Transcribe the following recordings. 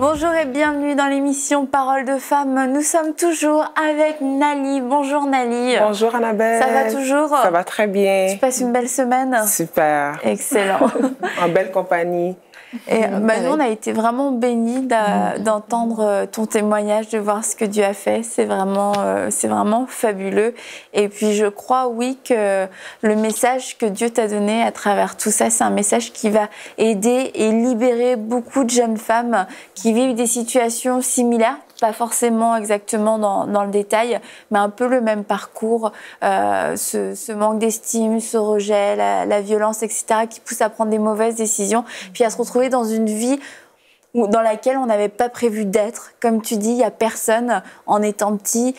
Bonjour et bienvenue dans l'émission Paroles de femmes. Nous sommes toujours avec Nali. Bonjour Nali. Bonjour Annabelle. Ça va toujours? Ça va très bien. Tu passes une belle semaine? Super. Excellent. En belle compagnie. Et nous, on a été vraiment bénis d'entendre ton témoignage, de voir ce que Dieu a fait. C'est vraiment fabuleux. Et puis, je crois, oui, que le message que Dieu t'a donné à travers tout ça, c'est un message qui va aider et libérer beaucoup de jeunes femmes qui vivent des situations similaires. Pas forcément exactement dans le détail, mais un peu le même parcours, ce manque d'estime, ce rejet, la violence, etc., qui pousse à prendre des mauvaises décisions, puis à se retrouver dans une vie dans laquelle on n'avait pas prévu d'être. Comme tu dis, il n'y a personne, en étant petite,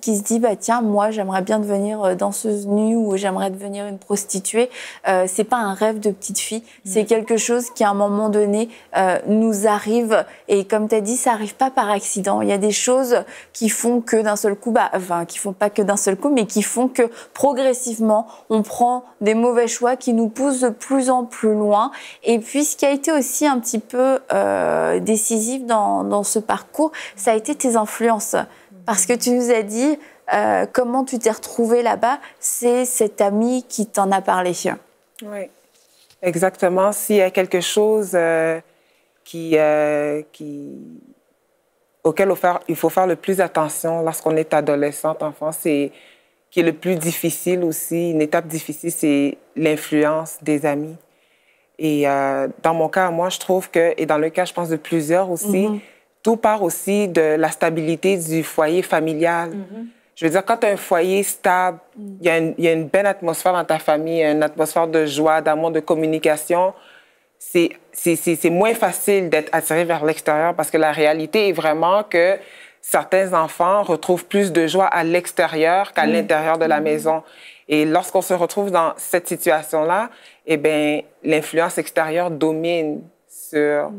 qui se dit « Tiens, moi, j'aimerais bien devenir danseuse nue ou j'aimerais devenir une prostituée. » C'est pas un rêve de petite fille. C'est quelque chose qui, à un moment donné, nous arrive. Et comme tu as dit, ça n'arrive pas par accident. Il y a des choses qui font que d'un seul coup, qui font pas que d'un seul coup, mais qui font que progressivement, on prend des mauvais choix qui nous poussent de plus en plus loin. Et puis, ce qui a été aussi un petit peu décisif dans ce parcours, ça a été tes influences. Parce que tu nous as dit comment tu t'es retrouvée là-bas, c'est cet ami qui t'en a parlé. Oui, exactement. S'il y a quelque chose auquel il faut faire le plus attention lorsqu'on est adolescente, enfant, qui est le plus difficile aussi, une étape difficile, c'est l'influence des amis. Et dans mon cas, moi, je trouve que, et dans le cas, je pense, de plusieurs aussi, tout part aussi de la stabilité du foyer familial. Je veux dire, quand tu as un foyer stable, il y a une belle atmosphère dans ta famille, une atmosphère de joie, d'amour, de communication. C'est moins facile d'être attiré vers l'extérieur parce que la réalité est vraiment que certains enfants retrouvent plus de joie à l'extérieur qu'à l'intérieur de la maison. Et lorsqu'on se retrouve dans cette situation-là, eh bien, l'influence extérieure domine sur...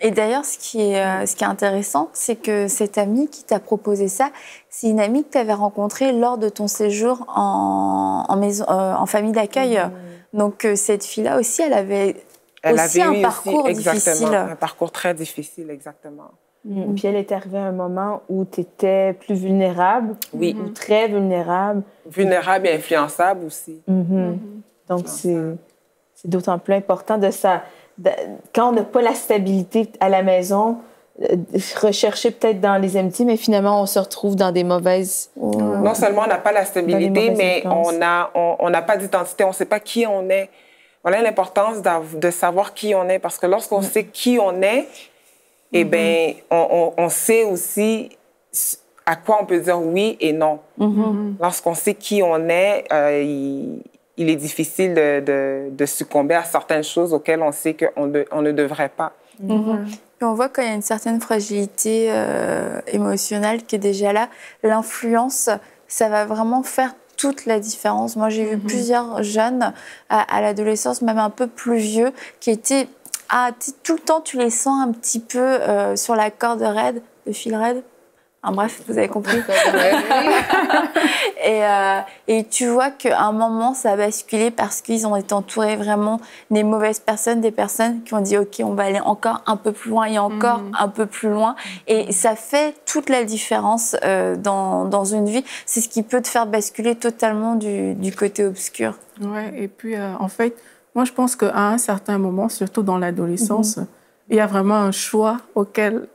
Et d'ailleurs, ce qui est intéressant, c'est que cette amie qui t'a proposé ça, c'est une amie que tu avais rencontrée lors de ton séjour en famille d'accueil. Donc, cette fille-là aussi, elle avait un parcours difficile. Un parcours très difficile, exactement. Puis elle est arrivée à un moment où tu étais plus vulnérable, ou très vulnérable. Vulnérable et influençable aussi. Donc, c'est d'autant plus important quand on n'a pas la stabilité à la maison, rechercher peut-être dans les amitiés, mais finalement, on se retrouve dans des mauvaises... Non seulement on n'a pas la stabilité, mais on n'a pas d'identité, on ne sait pas qui on est. Voilà l'importance de savoir qui on est, parce que lorsqu'on sait qui on est, eh bien, on sait aussi à quoi on peut dire oui et non. Lorsqu'on sait qui on est, il est difficile de succomber à certaines choses auxquelles on sait qu'on ne devrait pas. Puis on voit qu'il y a une certaine fragilité émotionnelle qui est déjà là. L'influence, ça va vraiment faire toute la différence. Moi, j'ai vu plusieurs jeunes à l'adolescence, même un peu plus vieux, qui étaient... tout le temps, tu les sens un petit peu sur la corde raide, le fil raide. Bref, vous avez compris. Et tu vois qu'à un moment, ça a basculé parce qu'ils ont été entourés vraiment des mauvaises personnes, des personnes qui ont dit « Ok, on va aller encore un peu plus loin et encore un peu plus loin ». Et ça fait toute la différence dans une vie. C'est ce qui peut te faire basculer totalement du côté obscur. Ouais, et puis, en fait, moi, je pense qu'à un certain moment, surtout dans l'adolescence, il y a vraiment un choix auquel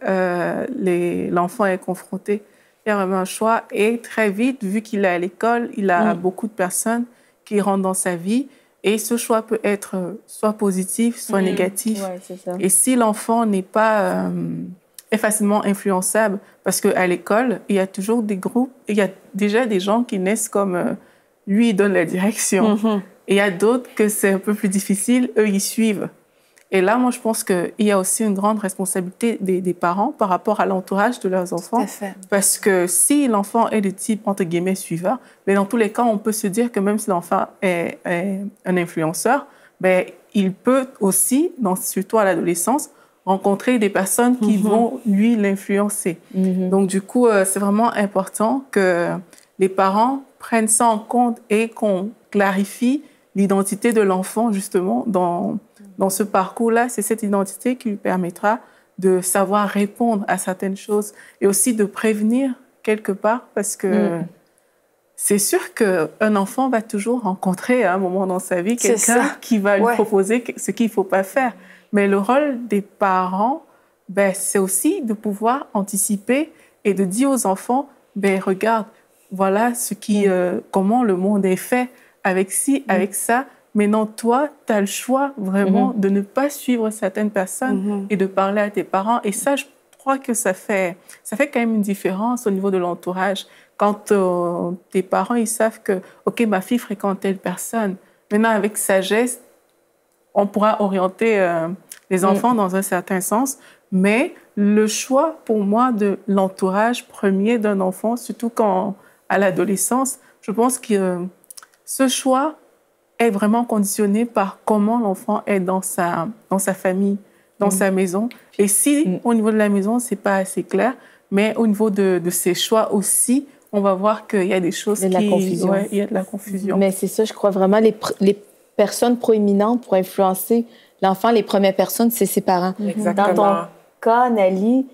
l'enfant est confronté. Il y a vraiment un choix. Et très vite, vu qu'il est à l'école, il a beaucoup de personnes qui rentrent dans sa vie. Et ce choix peut être soit positif, soit négatif. Ouais, c'est ça. Et si l'enfant n'est pas est facilement influençable, parce qu'à l'école, il y a toujours des groupes, il y a déjà des gens qui naissent comme lui, il donne la direction. Et il y a d'autres que c'est un peu plus difficile, eux, ils suivent. Et là, moi, je pense qu'il y a aussi une grande responsabilité des parents par rapport à l'entourage de leurs enfants. Tout à fait. Parce que si l'enfant est de type, entre guillemets, suiveur, mais dans tous les cas, on peut se dire que même si l'enfant est un influenceur, ben, il peut aussi, surtout à l'adolescence, rencontrer des personnes qui vont, lui, l'influencer. Donc, du coup, c'est vraiment important que les parents prennent ça en compte et qu'on clarifie l'identité de l'enfant, justement, dans dans ce parcours-là, c'est cette identité qui lui permettra de savoir répondre à certaines choses et aussi de prévenir quelque part, parce que c'est sûr qu'un enfant va toujours rencontrer à un moment dans sa vie quelqu'un qui va lui proposer ce qu'il ne faut pas faire. Mais le rôle des parents, c'est aussi de pouvoir anticiper et de dire aux enfants, regarde, voilà comment le monde est fait, avec ci, avec ça. Maintenant, toi, tu as le choix vraiment de ne pas suivre certaines personnes et de parler à tes parents. Et ça, je crois que ça fait quand même une différence au niveau de l'entourage. Quand tes parents, ils savent que, OK, ma fille fréquente telle personne. Maintenant, avec sagesse, on pourra orienter les enfants dans un certain sens. Mais le choix, pour moi, de l'entourage premier d'un enfant, surtout à l'adolescence, je pense que ce choix est vraiment conditionné par comment l'enfant est dans sa famille, dans sa maison. Et si, au niveau de la maison, c'est pas assez clair, mais au niveau de ses choix aussi, on va voir qu'il y a des choses il y a de la confusion. Mais c'est ça, je crois vraiment, les personnes proéminentes pour influencer l'enfant, les premières personnes, c'est ses parents. Exactement. Dans ton cas, Nali,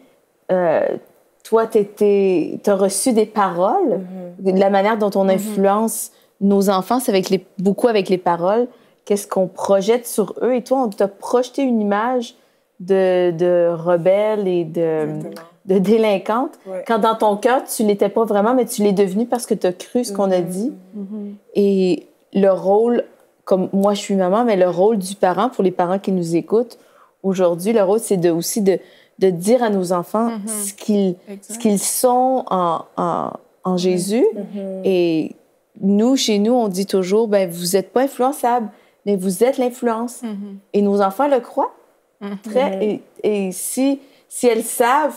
toi, tu as reçu des paroles. La manière dont on influence nos enfants, c'est beaucoup avec les paroles. Qu'est-ce qu'on projette sur eux? Et toi, on t'a projeté une image de rebelle et de délinquante, quand dans ton cœur, tu ne l'étais pas vraiment, mais tu l'es devenu parce que tu as cru ce qu'on a dit. Et le rôle, comme moi, je suis maman, mais le rôle du parent, pour les parents qui nous écoutent, aujourd'hui, le rôle, c'est aussi de dire à nos enfants ce qu'ils sont en Jésus. Et nous, chez nous, on dit toujours, vous n'êtes pas influençable, mais vous êtes l'influence. Et nos enfants le croient. Et si elles savent,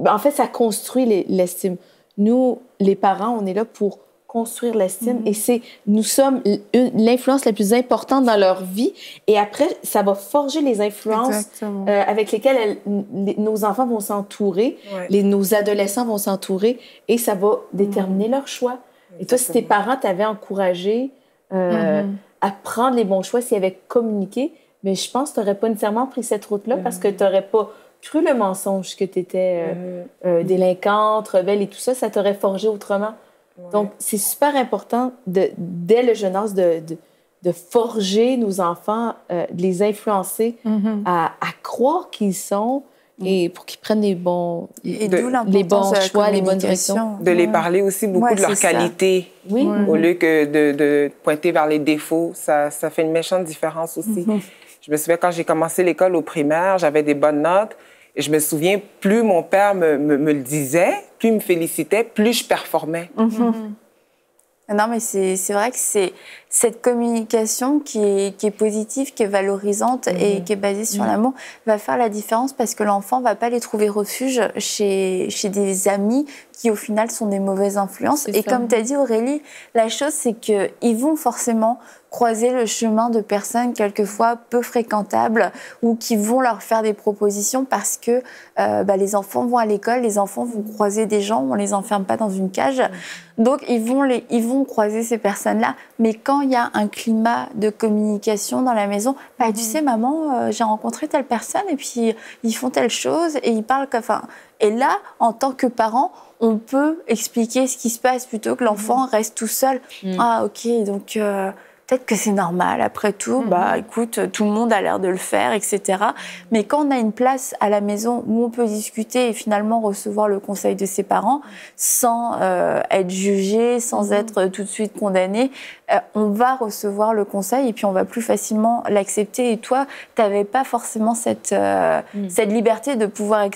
en fait, ça construit l'estime. Nous, les parents, on est là pour construire l'estime et nous sommes l'influence la plus importante dans leur vie. Et après, ça va forger les influences avec lesquelles nos enfants vont s'entourer, nos adolescents vont s'entourer et ça va déterminer leur choix. Et toi, si tes parents t'avaient encouragé à prendre les bons choix, s'ils avaient communiqué, mais je pense que tu n'aurais pas nécessairement pris cette route-là parce que tu n'aurais pas cru le mensonge que tu étais délinquante, rebelle et tout ça, ça t'aurait forgé autrement. Donc, c'est super important, dès le jeune âge, de forger nos enfants, de les influencer à croire qu'ils sont et pour qu'ils prennent les bons choix, les bonnes directions. De les parler aussi beaucoup de leurs qualités, au lieu que de pointer vers les défauts. Ça fait une méchante différence aussi. Je me souviens, quand j'ai commencé l'école au primaire, j'avais des bonnes notes. Et je me souviens, plus mon père me le disait, plus il me félicitait, plus je performais. Non, mais c'est vrai que c'est cette communication qui est positive, qui est valorisante et qui est basée sur l'amour va faire la différence parce que l'enfant ne va pas les trouver refuge chez des amis qui, au final, sont des mauvaises influences. Et comme tu as dit, Aurélie, la chose, c'est qu'ils vont forcément croiser le chemin de personnes quelquefois peu fréquentables ou qui vont leur faire des propositions parce que les enfants vont à l'école, les enfants vont croiser des gens, on ne les enferme pas dans une cage. Donc, ils vont croiser ces personnes-là. Mais quand il y a un climat de communication dans la maison, tu sais, maman, j'ai rencontré telle personne et puis ils font telle chose et ils parlent et là, en tant que parent, on peut expliquer ce qui se passe plutôt que l'enfant reste tout seul. Ah, ok, donc peut-être que c'est normal. Après tout, écoute, tout le monde a l'air de le faire, etc. Mais quand on a une place à la maison où on peut discuter et finalement recevoir le conseil de ses parents sans être jugé, sans être tout de suite condamné, on va recevoir le conseil et puis on va plus facilement l'accepter. Et toi, tu n'avais pas forcément cette liberté de pouvoir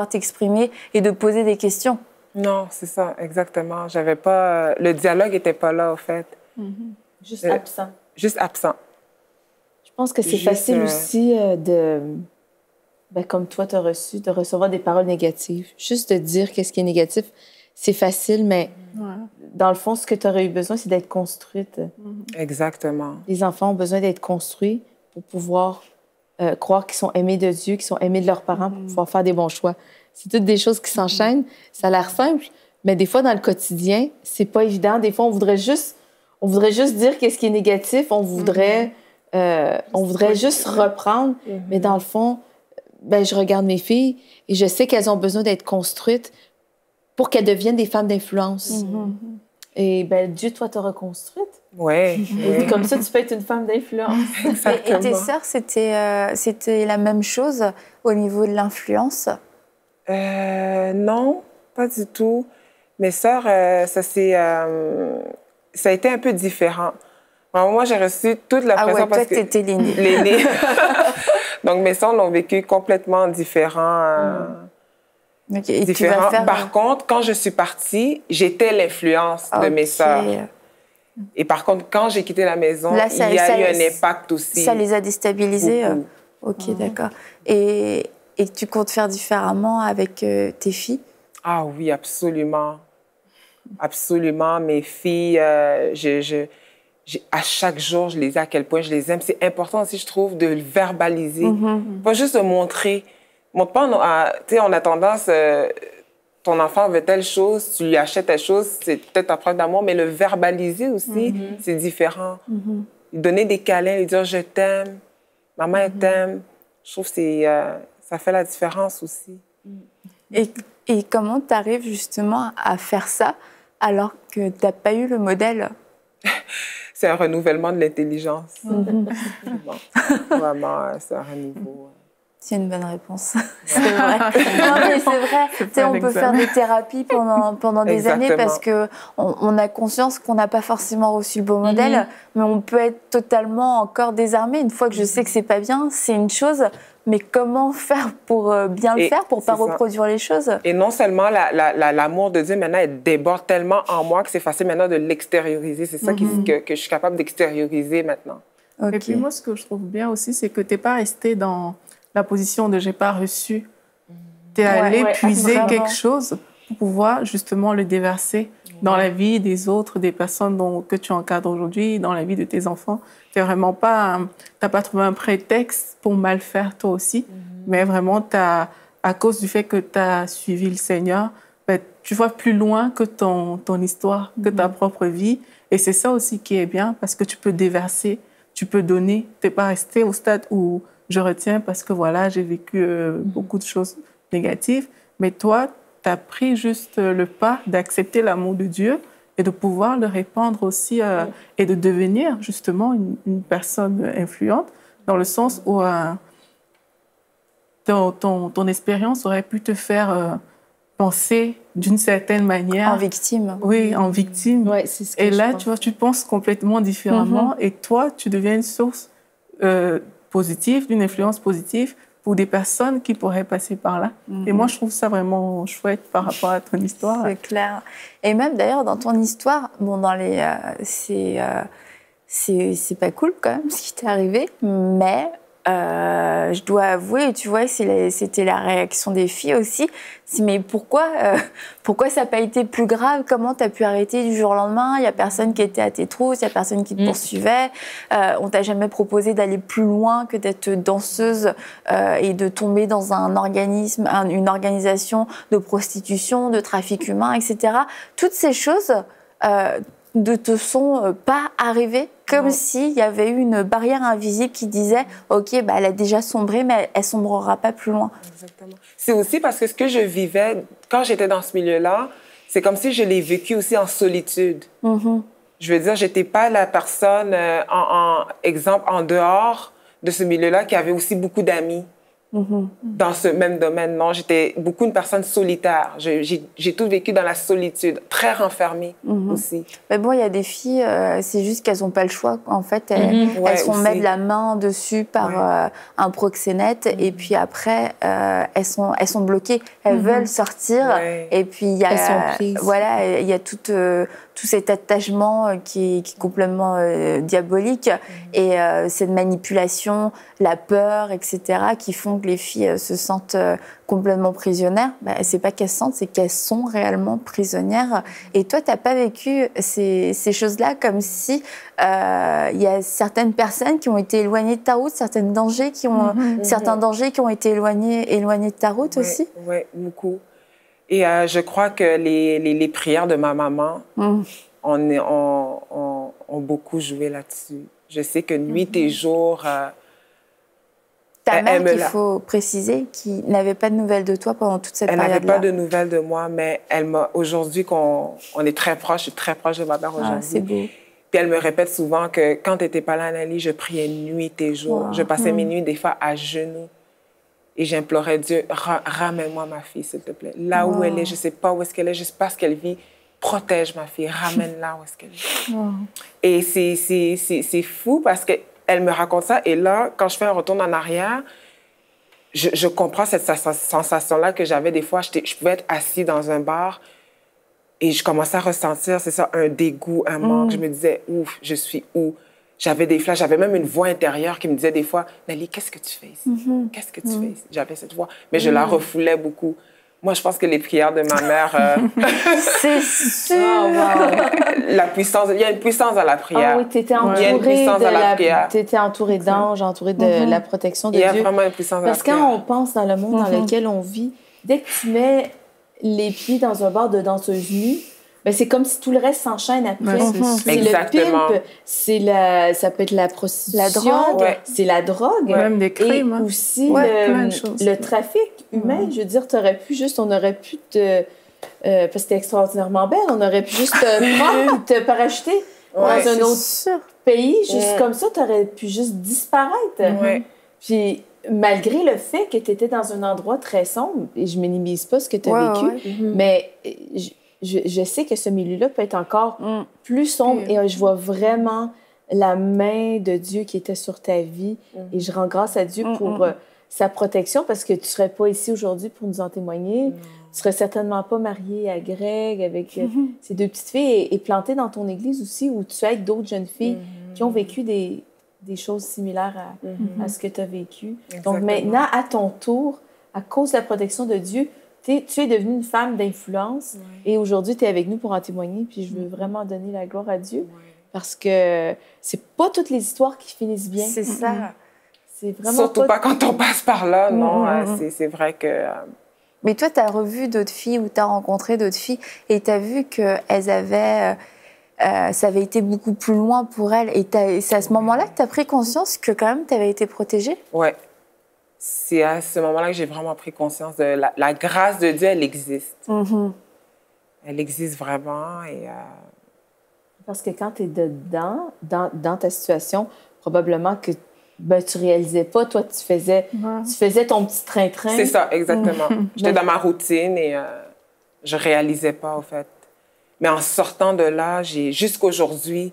t'exprimer et de poser des questions. Non, c'est ça, exactement. J'avais pas... le dialogue n'était pas là, au fait. Juste absent. Juste absent. Je pense que c'est facile aussi comme toi, tu as reçu, de recevoir des paroles négatives. Juste de dire qu'est-ce qui est négatif, c'est facile, mais dans le fond, ce que tu aurais eu besoin, c'est d'être construite. Exactement. Les enfants ont besoin d'être construits pour pouvoir croire qu'ils sont aimés de Dieu, qu'ils sont aimés de leurs parents pour pouvoir faire des bons choix. C'est toutes des choses qui s'enchaînent. Ça a l'air simple, mais des fois, dans le quotidien, c'est pas évident. Des fois, on voudrait juste dire qu'est-ce qui est négatif. On voudrait on voudrait juste reprendre, mais dans le fond, ben, je regarde mes filles et je sais qu'elles ont besoin d'être construites pour qu'elles deviennent des femmes d'influence. Et ben, Dieu, toi, t'a reconstruite. Oui. Et comme ça, tu peux être une femme d'influence. Et tes sœurs, c'était la même chose au niveau de l'influence? Non, pas du tout. Mes sœurs, ça a été un peu différent. Alors, moi, j'ai reçu toute la pression parce que... toi, t'étais l'aînée. L'aînée. Donc, mes sœurs l'ont vécu complètement différent. Okay. Différent. Par contre, quand je suis partie, j'étais l'influence de mes sœurs. Et par contre, quand j'ai quitté la maison, il y a eu un impact aussi. Ça les a déstabilisés? Beaucoup. OK, d'accord. Et tu comptes faire différemment avec tes filles? Ah oui, absolument. Absolument. Mes filles, à chaque jour, je les ai à quel point je les aime. C'est important aussi, je trouve, de le verbaliser. Pas juste de montrer. Montre pas, tu sais, on a tendance, ton enfant veut telle chose, tu lui achètes telle chose, c'est peut-être ta preuve d'amour, mais le verbaliser aussi, c'est différent. Lui donner des câlins, lui dire « je t'aime »,« maman, elle t'aime », je trouve que ça fait la différence aussi. Et comment tu arrives justement à faire ça alors que tu n'as pas eu le modèle? C'est un renouvellement de l'intelligence. Vraiment, c'est un renouveau. C'est une bonne réponse. C'est vrai. Non, mais c'est vrai. Tu sais, on peut faire des thérapies pendant des années parce qu'on a conscience qu'on n'a pas forcément reçu le bon modèle, mais on peut être totalement encore désarmé. Une fois que je sais que c'est pas bien, c'est une chose, mais comment faire pour bien le faire, pour ne pas reproduire les choses? Et non seulement l'amour de Dieu, maintenant, elle déborde tellement en moi que c'est facile maintenant de l'extérioriser. C'est ça que je suis capable d'extérioriser maintenant. Okay. Et puis moi, ce que je trouve bien aussi, c'est que tu n'es pas resté dans la position de « j'ai pas reçu ». Tu es allé puiser quelque chose pour pouvoir justement le déverser dans la vie des autres, des personnes que tu encadres aujourd'hui, dans la vie de tes enfants. Tu n'as pas trouvé un prétexte pour mal faire toi aussi, mais vraiment, à cause du fait que tu as suivi le Seigneur, ben, tu vois plus loin que ton histoire, que ta propre vie. Et c'est ça aussi qui est bien, parce que tu peux déverser, tu peux donner. Tu n'es pas resté au stade où je retiens parce que voilà, j'ai vécu beaucoup de choses négatives. Mais toi, tu as pris juste le pas d'accepter l'amour de Dieu et de pouvoir le répandre aussi et de devenir justement une personne influente, dans le sens où ton expérience aurait pu te faire penser d'une certaine manière. En victime. Oui, en victime. Ouais, c'est ce que et là, tu vois, tu penses complètement différemment et toi, tu deviens une source positive, d'une influence positive pour des personnes qui pourraient passer par là. Et moi, je trouve ça vraiment chouette par rapport à ton histoire. C'est clair. Et même d'ailleurs, dans ton histoire, bon, c'est pas cool quand même ce qui t'est arrivé, mais je dois avouer, tu vois, c'était la réaction des filles aussi. Mais pourquoi ça n'a pas été plus grave? Comment tu as pu arrêter du jour au lendemain? Il n'y a personne qui était à tes trousses, il n'y a personne qui te poursuivait. On t'a jamais proposé d'aller plus loin que d'être danseuse et de tomber dans un organisme, une organisation de prostitution, de trafic humain, etc. Toutes ces choses ne te sont pas arrivées, comme s'il y avait eu une barrière invisible qui disait « Ok, bah, elle a déjà sombré, mais elle ne sombrera pas plus loin. » Exactement. C'est aussi parce que ce que je vivais quand j'étais dans ce milieu-là, c'est comme si je l'ai vécu aussi en solitude. Je veux dire, je n'étais pas la personne, exemple, en dehors de ce milieu-là, qui avait aussi beaucoup d'amis. Dans ce même domaine, non, j'étais beaucoup une personne solitaire. J'ai tout vécu dans la solitude, très renfermée aussi. Mais bon, il y a des filles, c'est juste qu'elles n'ont pas le choix. En fait, elles sont mettre la main dessus par un proxénète et puis après, elles sont bloquées. Elles veulent sortir et puis il y a tout cet attachement qui est complètement diabolique et cette manipulation, la peur, etc., qui font que les filles se sentent complètement prisonnières. Bah, c'est pas qu'elles se sentent, c'est qu'elles sont réellement prisonnières. Et toi, t'as pas vécu ces choses-là comme si il y a certaines personnes qui ont été éloignées de ta route, certains dangers qui ont été éloignés de ta route aussi? Oui, beaucoup. Et je crois que les prières de ma maman ont beaucoup joué là-dessus. Je sais que nuit et jour... Ta mère, qu'il faut préciser, qui n'avait pas de nouvelles de toi pendant toute cette période-là. Elle n'avait pas de nouvelles de moi, mais elle m'a... Aujourd'hui, on est très proches, je suis très proche de ma mère aujourd'hui. C'est beau. Puis elle me répète souvent que quand tu n'étais pas là, Annalie, je priais nuit et jour. Wow. Je passais mes nuits, des fois, à genoux. Et j'implorais Dieu, ramène-moi ma fille, s'il te plaît. Là où elle est, je ne sais pas où est-ce qu'elle est, je ne sais pas ce qu'elle vit. Protège ma fille, ramène-la où est-ce qu'elle est. Et c'est fou parce qu'elle me raconte ça. Et là, quand je fais un retour en arrière, je comprends cette sensation-là que j'avais des fois. Je pouvais être assis dans un bar et je commençais à ressentir, c'est ça, un dégoût, un manque. Je me disais, ouf, je suis où? J'avais des flashs, j'avais même une voix intérieure qui me disait des fois, Nelly, qu'est-ce que tu fais ici? Qu'est-ce que tu fais ici? J'avais cette voix, mais je la refoulais beaucoup. Moi, je pense que les prières de ma mère... c'est sûr! La puissance, il y a une puissance dans la prière. Ah oui, tu étais entourée d'anges, entourée de la protection de Dieu. Il y a vraiment une puissance dans la prière. Parce que quand on pense dans le monde dans lequel on vit, dès que tu mets les pieds dans un bar de danseuse nue, ben c'est comme si tout le reste s'enchaîne après. C'est le pimp, ça peut être la prostitution, la drogue, c'est la drogue, même des crimes, et aussi le trafic humain. Je veux dire, on aurait pu te... parce que c'était extraordinairement belle, on aurait pu juste te prendre et te parachuter dans un autre pays, juste comme ça, tu aurais pu juste disparaître. Puis malgré le fait que tu étais dans un endroit très sombre, et je minimise pas ce que tu as vécu, mais... Je sais que ce milieu-là peut être encore plus sombre et je vois vraiment la main de Dieu qui était sur ta vie et je rends grâce à Dieu pour sa protection parce que tu ne serais pas ici aujourd'hui pour nous en témoigner. Tu ne serais certainement pas mariée à Greg avec ces deux petites filles et plantée dans ton église aussi où tu aides d'autres jeunes filles qui ont vécu des choses similaires à ce que tu as vécu. Exactement. Donc maintenant, à ton tour, à cause de la protection de Dieu, tu es devenue une femme d'influence et aujourd'hui, tu es avec nous pour en témoigner. Puis je veux vraiment donner la gloire à Dieu parce que c'est pas toutes les histoires qui finissent bien. C'est ça. C'est vraiment surtout pas quand on passe par là, non. C'est vrai que... Mais toi, tu as revu d'autres filles ou tu as rencontré d'autres filles et tu as vu qu'elles avaient... ça avait été beaucoup plus loin pour elles. Et c'est à ce moment-là que tu as pris conscience que quand même, tu avais été protégée? Oui. C'est à ce moment-là que j'ai vraiment pris conscience de la grâce de Dieu, elle existe. Elle existe vraiment. Parce que quand tu es dedans, dans ta situation, probablement que tu ne réalisais pas. Toi, tu faisais ton petit train-train. C'est ça, exactement. J'étais dans ma routine et je ne réalisais pas, en fait. Mais en sortant de là, jusqu'aujourd'hui,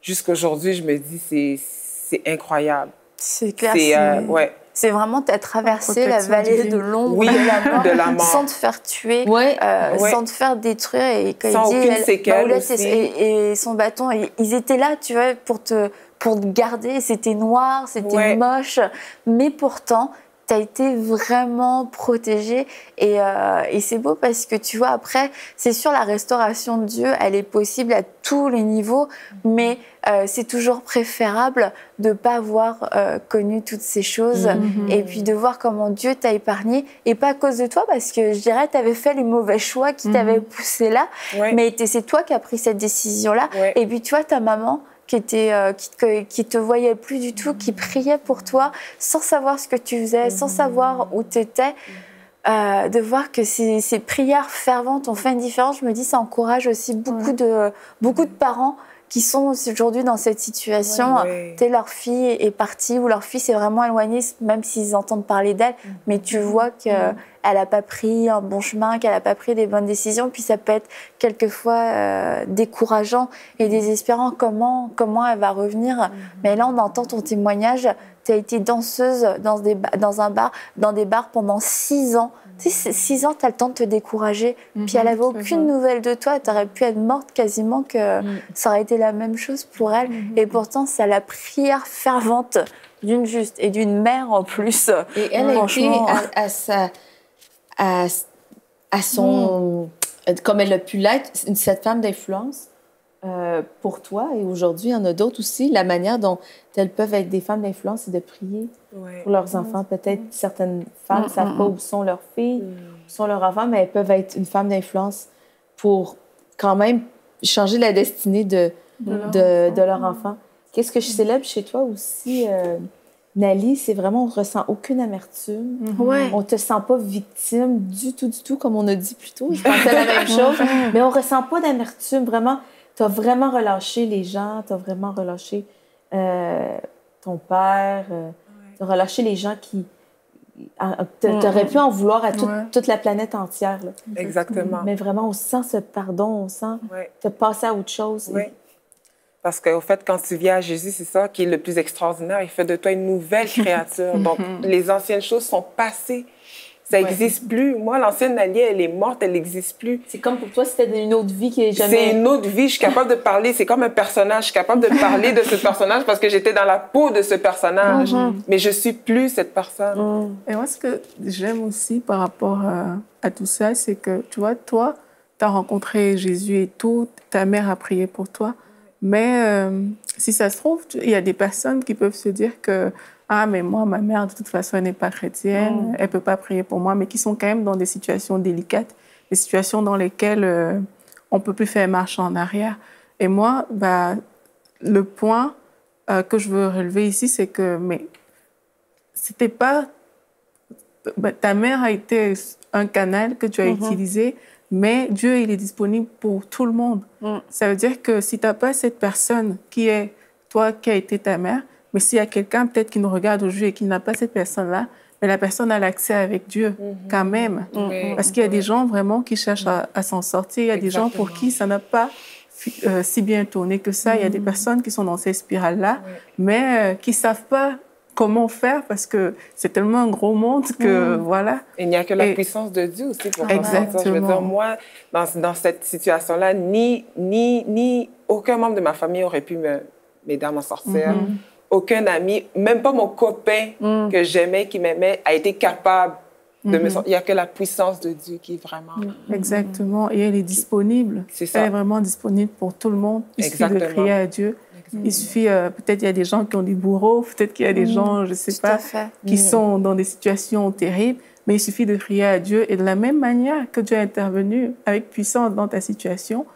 je me dis, c'est incroyable. C'est clair. C'est vraiment, tu as traversé la vallée de l'ombre de la mort sans te faire tuer, sans te faire détruire. Et quand sans il dit, aucune séquelle aussi. Et son bâton, ils étaient là, tu vois, pour te garder. C'était noir, c'était moche, mais pourtant... tu as été vraiment protégée et c'est beau parce que tu vois, après, c'est sûr, la restauration de Dieu, elle est possible à tous les niveaux, mais c'est toujours préférable de ne pas avoir connu toutes ces choses et puis de voir comment Dieu t'a épargné, et pas à cause de toi, parce que je dirais, tu avais fait les mauvais choix qui t'avaient poussé là, mais c'est toi qui as pris cette décision-là. Et puis tu vois, ta maman, qui te voyait plus du tout, qui priait pour toi, sans savoir ce que tu faisais, sans savoir où tu étais, de voir que ces prières ferventes ont fait une différence. Je me dis, ça encourage aussi beaucoup de parents qui sont aujourd'hui dans cette situation. Leur fille est partie ou leur fille s'est vraiment éloignée, même s'ils entendent parler d'elle, mais tu vois qu'elle n'a pas pris un bon chemin, qu'elle n'a pas pris des bonnes décisions, puis ça peut être quelquefois décourageant et désespérant. Comment elle va revenir? Mais là, on entend ton témoignage. Tu as été danseuse dans des bars pendant 6 ans. Tu sais, 6 ans, tu as le temps de te décourager. Puis elle n'avait aucune nouvelle de toi. Tu aurais pu être morte quasiment, que ça aurait été la même chose pour elle. Et pourtant, c'est la prière fervente d'une juste et d'une mère en plus. Et elle a été à son... Comme elle a pu l'être, cette femme d'influence pour toi. Et aujourd'hui, il y en a d'autres aussi. La manière dont elles peuvent être des femmes d'influence, c'est de prier pour leurs enfants. Peut-être certaines femmes ne savent pas où sont leurs filles, où sont leurs enfants, mais elles peuvent être une femme d'influence pour quand même changer la destinée de leur enfant. Qu'est-ce que je célèbre chez toi aussi, Nali, c'est vraiment, on ne ressent aucune amertume. Ouais. On ne te sent pas victime du tout, comme on a dit plus tôt. Je pensais à la même chose. Mais on ne ressent pas d'amertume. Vraiment, tu as vraiment relâché les gens, tu as vraiment relâché ton père, tu as relâché les gens qui... Tu aurais pu en vouloir à toute la planète entière. Là. Exactement. Mais vraiment, on sent ce pardon, on sent te passer à autre chose. Oui. Parce qu'au fait, quand tu viens à Jésus, c'est ça qui est le plus extraordinaire. Il fait de toi une nouvelle créature. Donc, les anciennes choses sont passées. Ça n'existe plus. Moi, l'ancienne Nali, elle est morte, elle n'existe plus. C'est comme pour toi, c'était une autre vie qui est jamais... C'est une autre vie. Je suis capable de parler. C'est comme un personnage. Je suis capable de parler de ce personnage parce que j'étais dans la peau de ce personnage. Mais je ne suis plus cette personne. Et moi, ce que j'aime aussi par rapport à tout ça, c'est que, tu vois, toi, tu as rencontré Jésus et tout. Ta mère a prié pour toi. Mais si ça se trouve, il y a des personnes qui peuvent se dire que « Ah, mais moi, ma mère, de toute façon, elle n'est pas chrétienne, elle ne peut pas prier pour moi », mais qui sont quand même dans des situations délicates, des situations dans lesquelles on ne peut plus faire marche en arrière. Et moi, le point que je veux relever ici, c'est que c'était pas... ta mère a été un canal que tu as utilisé, mais Dieu, il est disponible pour tout le monde. Ça veut dire que si tu n'as pas cette personne qui est toi, qui a été ta mère, mais s'il y a quelqu'un peut-être qui nous regarde aujourd'hui et qui n'a pas cette personne-là, mais la personne a l'accès avec Dieu quand même. Parce qu'il y a des gens vraiment qui cherchent à s'en sortir. Il y a des gens pour qui ça n'a pas si bien tourné que ça. Il y a des personnes qui sont dans ces spirales-là, mais qui ne savent pas comment faire parce que c'est tellement un gros monde que voilà. Et il n'y a que la puissance de Dieu aussi pour exactement. Ça. Je veux dire, moi, dans cette situation-là, ni aucun membre de ma famille aurait pu m'aider à m'en sortir. Aucun ami, même pas mon copain que j'aimais, qui m'aimait, a été capable de me sortir. Il n'y a que la puissance de Dieu qui est vraiment... Exactement. Et elle est disponible. C'est ça. Elle est vraiment disponible pour tout le monde. Il suffit de crier à Dieu. Il suffit, peut-être il y a des gens qui ont des bourreaux, peut-être qu'il y a des gens, je ne sais pas, qui sont dans des situations terribles, mais il suffit de crier à Dieu. Et de la même manière que Dieu est intervenu avec puissance dans ta situation,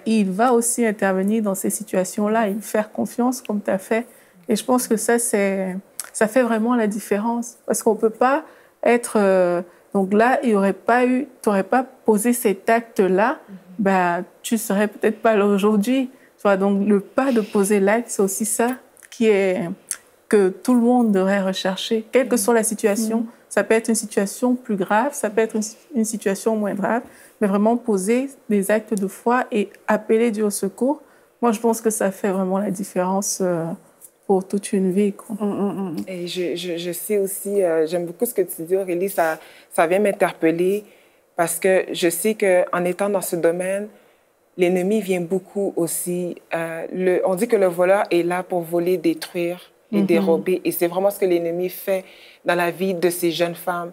il va aussi intervenir dans ces situations-là et faire confiance comme tu as fait. Et je pense que ça fait vraiment la différence. Parce qu'on ne peut pas être... donc là, tu n'aurais pas posé cet acte-là, tu ne serais peut-être pas là aujourd'hui. Donc, le pas de poser l'acte, c'est aussi ça que tout le monde devrait rechercher, quelle que soit la situation. Ça peut être une situation plus grave, ça peut être une situation moins grave, mais vraiment poser des actes de foi et appeler Dieu au secours. Moi, je pense que ça fait vraiment la différence pour toute une vie. Quoi. Et je sais aussi, j'aime beaucoup ce que tu dis, Aurélie, ça vient m'interpeller parce que je sais qu'en étant dans ce domaine, l'ennemi vient beaucoup aussi. On dit que le voleur est là pour voler, détruire et dérober. Et c'est vraiment ce que l'ennemi fait dans la vie de ces jeunes femmes.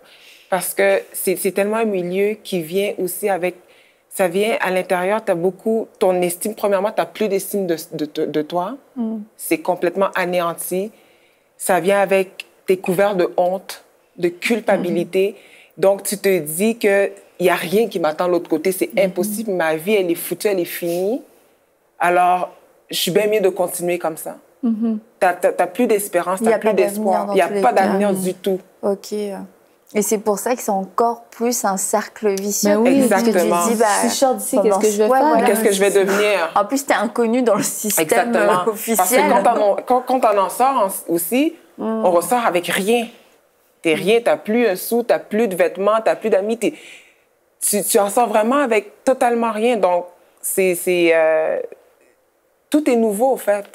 Parce que c'est tellement un milieu qui vient aussi avec... Ça vient à l'intérieur, tu as beaucoup... Ton estime, premièrement, tu n'as plus d'estime de toi. C'est complètement anéanti. Ça vient avec tes couverts de honte, de culpabilité. Donc, tu te dis que il n'y a rien qui m'attend de l'autre côté, c'est impossible, ma vie, elle est foutue, elle est finie. Alors, je suis bien mieux de continuer comme ça. Tu n'as plus d'espérance, tu n'as plus d'espoir. Il n'y a pas d'avenir du tout. OK. Et c'est pour ça que c'est encore plus un cercle vicieux. Oui, exactement. Parce que tu dis, si je sors d'ici, qu'est-ce que je vais faire? Qu'est-ce que je vais devenir? En plus, tu es inconnu dans le système officiel. Parce que quand on en sort aussi, on ressort avec rien. T'es rien, tu n'as plus un sou, tu n'as plus de vêtements, tu n'as plus d'amis. Tu en sors vraiment avec totalement rien. Donc, tout est nouveau, au fait.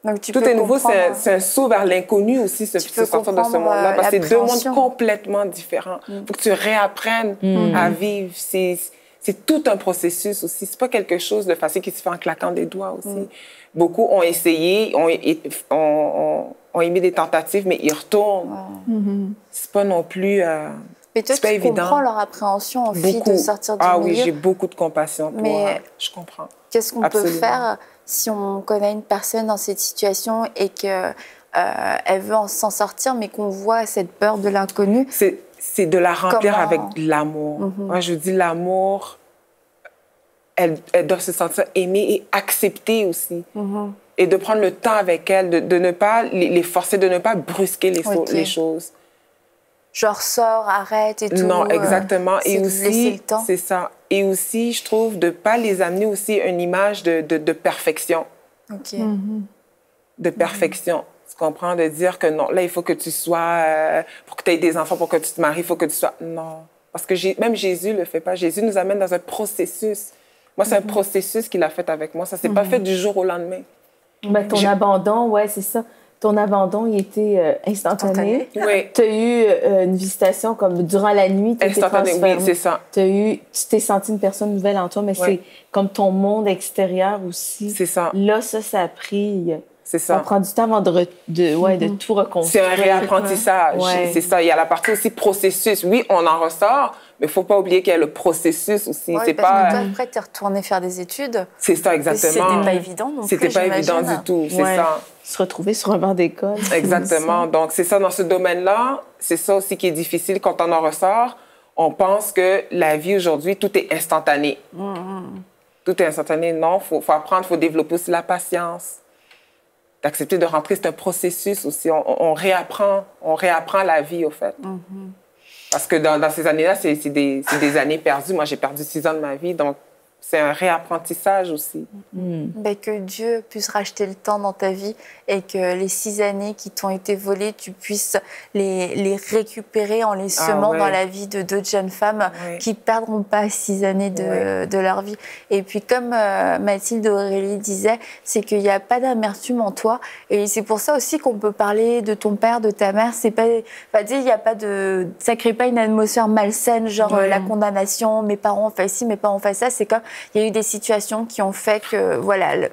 Donc, tout est nouveau, c'est un saut vers l'inconnu aussi, se sortir de ce monde-là. Parce que c'est deux mondes complètement différents. Il faut que tu réapprennes à vivre. C'est tout un processus aussi. C'est pas quelque chose de facile qui se fait en claquant des doigts aussi. Beaucoup ont essayé, ont émis des tentatives, mais ils retournent. C'est pas non plus... Mais toi, tu comprends leur appréhension en fille de sortir du milieu. Ah oui, j'ai beaucoup de compassion pour eux. Je comprends. Qu'est-ce qu'on peut faire si on connaît une personne dans cette situation et qu'elle veut s'en sortir, mais qu'on voit cette peur de l'inconnu? C'est de la remplir avec de l'amour. Moi, je dis l'amour, elle doit se sentir aimée et acceptée aussi. et de prendre le temps avec elles, de ne pas les forcer, de ne pas brusquer les choses. Genre, sors, arrête et tout. Non, exactement. Et aussi, c'est ça. Et aussi, je trouve, de ne pas les amener aussi à une image de perfection. OK. De perfection. Tu comprends? De dire que non, là, il faut que tu sois... pour que tu aies des enfants, pour que tu te maries, il faut que tu sois... Non. Parce que même Jésus ne le fait pas. Jésus nous amène dans un processus. Moi, c'est un processus qu'il a fait avec moi. Ça ne s'est pas fait du jour au lendemain. Ben, ton abandon, ouais, c'est ça. Ton abandon, il était instantané. Oui. Tu as eu une visitation comme durant la nuit. Instantané, oui, c'est ça. Tu t'es senti une personne nouvelle en toi, mais c'est comme ton monde extérieur aussi. C'est ça. Là, ça a pris... C'est ça. Ça prend du temps avant de tout reconstruire. C'est un réapprentissage. Ouais. C'est ça. Il y a la partie aussi processus. Oui, on en ressort, mais il ne faut pas oublier qu'il y a le processus aussi. Oui, parce que toi, après, tu es retourné faire des études. C'est ça, exactement. C'était pas évident. C'était pas évident du tout, c'est ça. Se retrouver sur un banc d'école. Exactement. Donc, c'est ça, dans ce domaine-là, c'est ça aussi qui est difficile quand on en ressort. On pense que la vie aujourd'hui, tout est instantané. Tout est instantané. Non, il faut apprendre, il faut développer aussi la patience. D'accepter de rentrer, c'est un processus aussi. On réapprend la vie, au fait. Parce que dans ces années-là, c'est des années perdues. Moi, j'ai perdu 6 ans de ma vie, donc c'est un réapprentissage aussi. Ben, que Dieu puisse racheter le temps dans ta vie et que les 6 années qui t'ont été volées, tu puisses les récupérer en les semant dans la vie de d'autres jeunes femmes qui ne perdront pas 6 années de leur vie. Et puis, comme Mathilde Aurélie disait, c'est qu'il n'y a pas d'amertume en toi. Et c'est pour ça aussi qu'on peut parler de ton père, de ta mère. C'est pas, il y a pas de, ça ne crée pas une atmosphère malsaine, genre la condamnation, mes parents ont fait ci, mes parents ont fait ça. C'est comme il y a eu des situations qui ont fait que, voilà,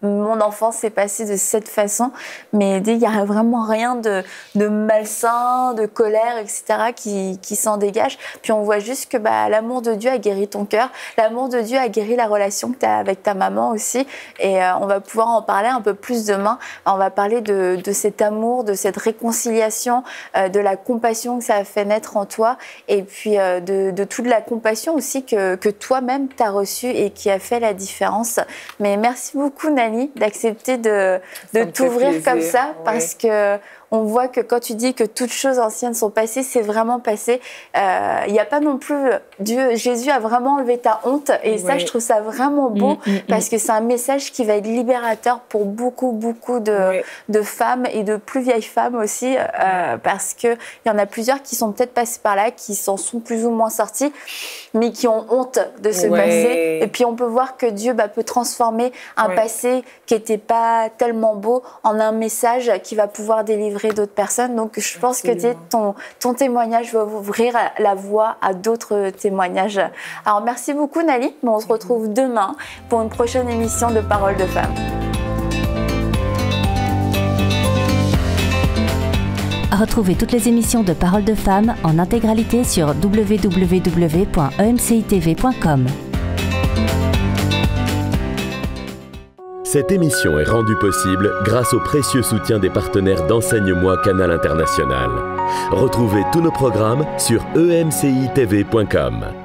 mon enfance s'est passée de cette façon, mais il n'y a vraiment rien de malsain, de colère, etc., qui s'en dégage. Puis on voit juste que l'amour de Dieu a guéri ton cœur, l'amour de Dieu a guéri la relation que tu as avec ta maman aussi, et on va pouvoir en parler un peu plus demain. On va parler de cet amour, de cette réconciliation, de la compassion que ça a fait naître en toi, et puis de toute la compassion aussi que toi-même tu as reçue et qui a fait la différence. Mais merci beaucoup, Nani, d'accepter de t'ouvrir comme ça, parce que on voit que quand tu dis que toutes choses anciennes sont passées, c'est vraiment passé. Il n'y a pas non plus... Jésus a vraiment enlevé ta honte, et ça, je trouve ça vraiment beau, parce que c'est un message qui va être libérateur pour beaucoup, beaucoup de femmes et de plus vieilles femmes aussi, parce qu'il y en a plusieurs qui sont peut-être passées par là, qui s'en sont plus ou moins sorties, mais qui ont honte de ce passé. Et puis on peut voir que Dieu peut transformer un passé qui n'était pas tellement beau en un message qui va pouvoir délivrer d'autres personnes. Donc je pense que ton témoignage va ouvrir la voie à d'autres témoignages. Alors merci beaucoup, Nali, mais on se retrouve demain pour une prochaine émission de Paroles de Femmes. Retrouvez toutes les émissions de Paroles de Femmes en intégralité sur www.emcitv.com. Cette émission est rendue possible grâce au précieux soutien des partenaires d'Enseigne-moi Canal International. Retrouvez tous nos programmes sur emcitv.com.